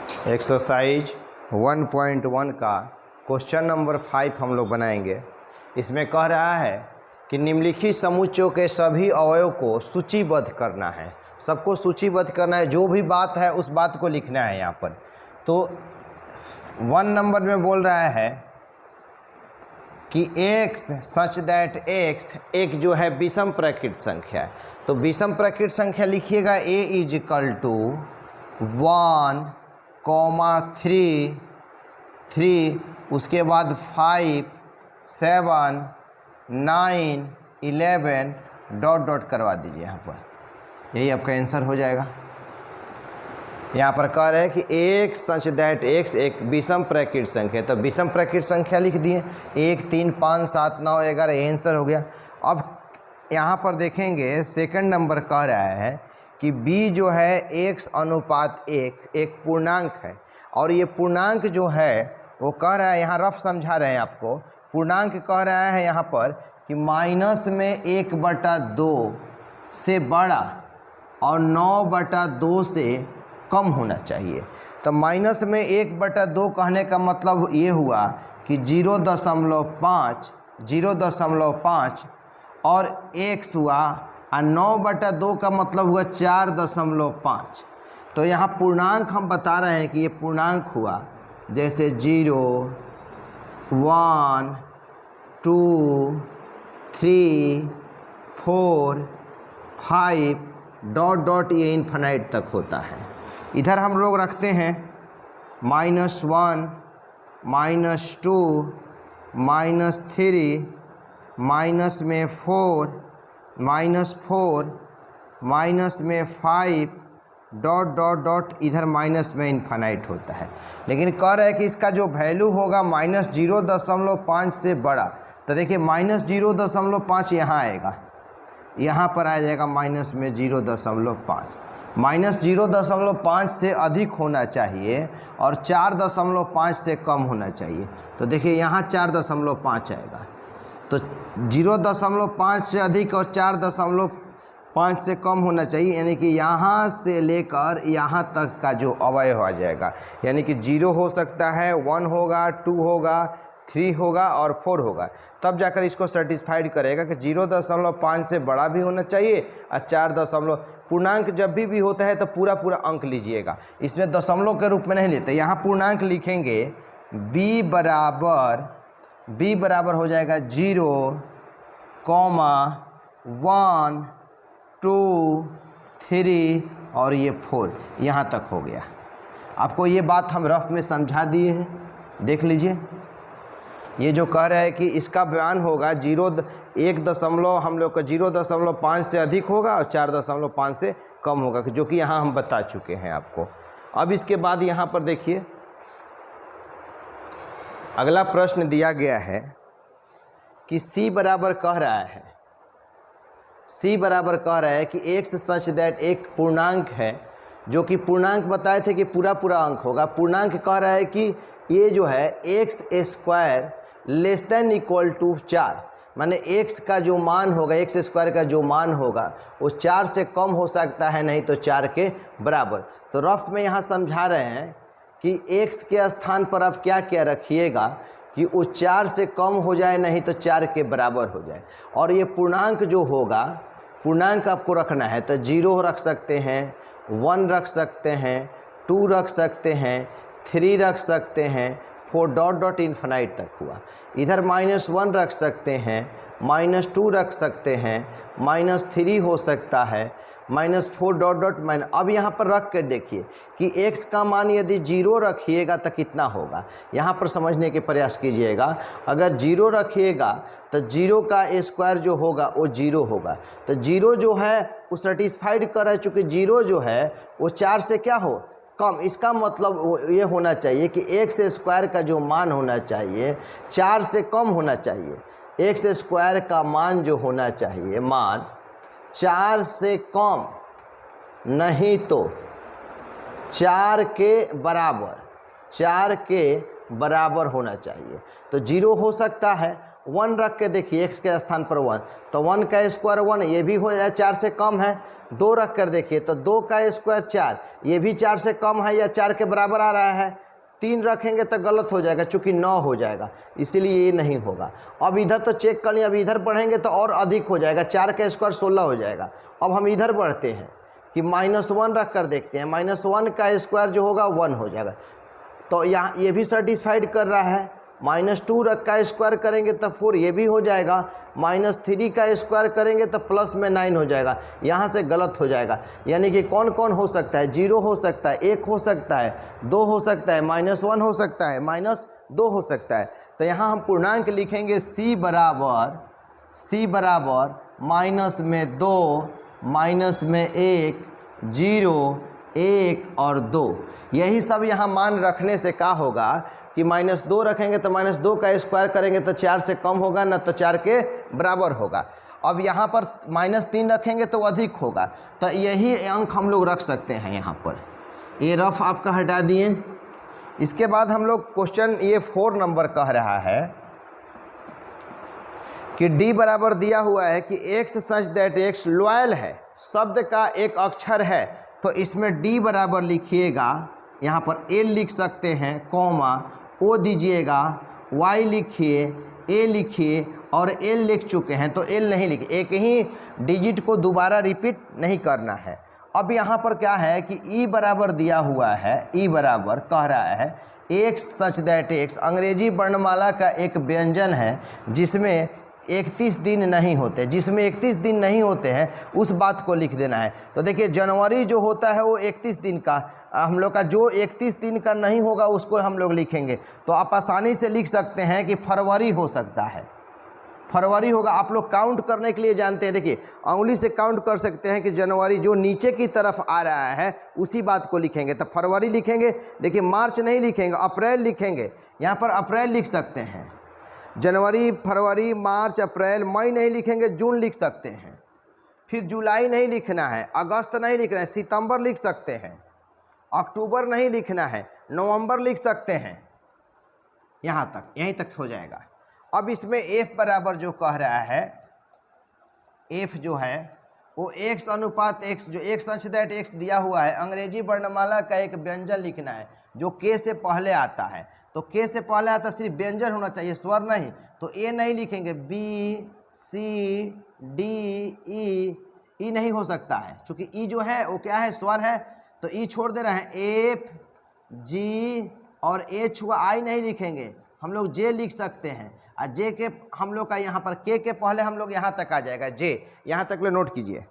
Exercise 1.1 का question number 5 हम लोग बनाएंगे। इसमें कह रहा है कि निम्नलिखित समुच्चयों के सभी अवयवों को सूचीबद्ध करना है। सबको सूचीबद्ध करना है, जो भी बात है उस बात को लिखना है यहाँ पर। तो 1 नंबर में बोल रहा है कि x सच दैट x एक जो है विषम प्रकृत संख्या है। तो विषम प्रकृत संख्या लिखिएगा a इज इक्वल टू 1, 3, उसके बाद 5, 7, 9, 11 डॉट डॉट करवा दीजिए यहाँ पर, यही आपका आंसर हो जाएगा। यहाँ पर कह रहे हैं कि एक सच दैट एक्स एक विषम प्रकृत संख्या है, तो विषम प्रकृत संख्या लिख दिए 1, 3, 5, 7, 9, 11, ये आंसर हो गया। अब यहाँ पर देखेंगे सेकंड नंबर कह रहा है कि b जो है x अनुपात x एक पूर्णांक है, और ये पूर्णांक जो है वो कह रहा है, यहाँ रफ समझा रहे हैं आपको, पूर्णांक कह रहा है यहाँ पर कि माइनस में 1/2 से बड़ा और 9/2 से कम होना चाहिए। तो माइनस में 1/2 कहने का मतलब ये हुआ कि 0.5 और x हुआ, और 9/2 का मतलब हुआ 4.5। तो यहाँ पूर्णांक हम बता रहे हैं कि ये पूर्णांक हुआ, जैसे 0, 1, 2, 3, 4, 5 डॉट डॉट ये इन्फिनाइट तक होता है। इधर हम लोग रखते हैं -1, -2, -3, माइनस में 4, माइनस में 5 डॉट डॉट डॉट इधर माइनस में इन्फिनाइट होता है। लेकिन कह रहे हैं कि इसका जो वैल्यू होगा -0.5 से बड़ा। तो देखिए -0.5 यहाँ आएगा, यहाँ पर आ जाएगा माइनस में 0.5। -0.5 से अधिक होना चाहिए और 4.5 से कम होना चाहिए। तो देखिए यहाँ 4.5 आएगा, तो 0.5 से अधिक और 4.5 से कम होना चाहिए, यानी कि यहाँ से लेकर यहाँ तक का जो अवयव आ जाएगा, यानी कि 0 हो सकता है, 1 होगा, 2 होगा, 3 होगा और 4 होगा। तब जाकर इसको सेटिस्फाइड करेगा कि 0.5 से बड़ा भी होना चाहिए और 4 पूर्णांक जब भी होता है तो पूरा अंक लीजिएगा, इसमें दशमलव के रूप में नहीं लेते। यहाँ पूर्णांक लिखेंगे b बराबर हो जाएगा 0, 1, 2, 3 और ये 4, यहाँ तक हो गया। आपको ये बात हम रफ में समझा दिए हैं, देख लीजिए। ये जो कह रहा है कि इसका बयान होगा 1 हम लोग का 0.5 से अधिक होगा और 4.5 से कम होगा, जो कि यहाँ हम बता चुके हैं आपको। अब इसके बाद यहाँ पर देखिए अगला प्रश्न दिया गया है कि c बराबर कह रहा है कि x सच दैट एक पूर्णांक है, जो कि पूर्णांक बताए थे कि पूरा अंक होगा। पूर्णांक कह रहा है कि ये जो है x² less than equal to 4, माने x का जो मान होगा, x² का जो मान होगा वो 4 से कम हो सकता है, नहीं तो 4 के बराबर। तो रफ में यहाँ समझा रहे हैं कि x के स्थान पर आप क्या क्या रखिएगा कि वो 4 से कम हो जाए, नहीं तो 4 के बराबर हो जाए। और ये पूर्णांक जो होगा, पूर्णांक आपको रखना है तो 0 रख सकते हैं, 1 रख सकते हैं, 2 रख सकते हैं, 3 रख सकते हैं, 4 डॉट डॉट इन्फिनाइट तक हुआ। इधर -1 रख सकते हैं, -2 रख सकते हैं, -3 हो सकता है, -4 डॉट डॉट माइनस। अब यहाँ पर रख कर देखिए कि x का मान यदि 0 रखिएगा तो कितना होगा, यहाँ पर समझने के प्रयास कीजिएगा। अगर 0 रखिएगा तो 0 का स्क्वायर जो होगा वो 0 होगा। तो 0 जो है वो सेटिस्फाइड कर रहा है, चूँकि 0 जो है वो 4 से क्या हो कम। इसका मतलब ये होना चाहिए कि x² का जो मान होना चाहिए 4 से कम होना चाहिए। x² का मान जो होना चाहिए, मान 4 से कम, नहीं तो 4 के बराबर होना चाहिए। तो 0 हो सकता है, 1 रख के देखिए x के स्थान पर 1, तो 1 का स्क्वायर 1, ये भी हो जाए 4 से कम है। 2 रख कर देखिए तो 2 का स्क्वायर 4, ये भी 4 से कम है या 4 के बराबर आ रहा है। 3 रखेंगे तो गलत हो जाएगा चूँकि 9 हो जाएगा, इसीलिए ये नहीं होगा। अब इधर तो चेक कर लिया, अब इधर पढ़ेंगे तो और अधिक हो जाएगा, 4 का स्क्वायर 16 हो जाएगा। अब हम इधर बढ़ते हैं कि -1 रख कर देखते हैं, -1 का स्क्वायर जो होगा 1 हो जाएगा, तो यहाँ ये भी सेटिस्फाइड कर रहा है। -2 रख का स्क्वायर करेंगे तो 4, ये भी हो जाएगा। -3 का स्क्वायर करेंगे तो प्लस में 9 हो जाएगा, यहाँ से गलत हो जाएगा। यानी कि कौन कौन हो सकता है, 0 हो सकता है, 1 हो सकता है, 2 हो सकता है, -1 हो सकता है, -2 हो सकता है। तो यहाँ हम पूर्णांक लिखेंगे c बराबर माइनस में 2, माइनस में 1, 0, 1 और 2। यही सब यहाँ मान रखने से क्या होगा कि -2 रखेंगे तो -2 का स्क्वायर करेंगे तो 4 से कम होगा न, तो 4 के बराबर होगा। अब यहाँ पर -3 रखेंगे तो अधिक होगा, तो यही अंक हम लोग रख सकते हैं यहाँ पर। ये रफ आपका हटा दिए। इसके बाद हम लोग क्वेश्चन ये 4 नंबर कह रहा है कि d बराबर दिया हुआ है कि x such that x loyal है, शब्द का एक अक्षर है, तो इसमें d बराबर लिखिएगा, यहाँ पर l लिख सकते हैं, कॉमा o दीजिएगा, y लिखिए, a लिखिए और l लिख चुके हैं तो l नहीं लिखिए, एक ही डिजिट को दोबारा रिपीट नहीं करना है। अब यहाँ पर क्या है कि e बराबर दिया हुआ है, e बराबर कह रहा है x सच दैट x अंग्रेजी वर्णमाला का एक व्यंजन है जिसमें 31 दिन नहीं होते, जिसमें 31 दिन नहीं होते हैं उस बात को लिख देना है। तो देखिए जनवरी जो होता है वो 31 दिन का, हम लोग का जो 31 दिन का नहीं होगा उसको हम लोग लिखेंगे। तो आप आसानी से लिख सकते हैं कि फरवरी हो सकता है, फरवरी होगा। आप लोग काउंट करने के लिए जानते हैं, देखिए उंगली से काउंट कर सकते हैं कि जनवरी जो नीचे की तरफ आ रहा है उसी बात को लिखेंगे, तो फरवरी लिखेंगे। देखिए मार्च नहीं लिखेंगे, अप्रैल लिखेंगे, यहाँ पर अप्रैल लिख सकते हैं। जनवरी, फरवरी, मार्च, अप्रैल, मई नहीं लिखेंगे, जून लिख सकते हैं। फिर जुलाई नहीं लिखना है, अगस्त नहीं लिखना है, सितंबर लिख सकते हैं, अक्टूबर नहीं लिखना है, नवंबर लिख सकते हैं। यहाँ तक, यहीं तक हो जाएगा। अब इसमें f बराबर जो कह रहा है, f जो है वो x अनुपात x, जो x सच दैट x दिया हुआ है, अंग्रेजी वर्णमाला का एक व्यंजन लिखना है जो k से पहले आता है। तो k से पहले आता सिर्फ व्यंजन होना चाहिए, स्वर नहीं। तो a नहीं लिखेंगे, b, c, d, e नहीं हो सकता है, क्योंकि e जो है वो क्या है, स्वर है, तो e छोड़ दे रहे हैं। f, g और h हुआ, i नहीं लिखेंगे, हम लोग j लिख सकते हैं। और j के हम लोग का यहाँ पर k के पहले हम लोग यहाँ तक आ जाएगा, j, यहाँ तक ले नोट कीजिए।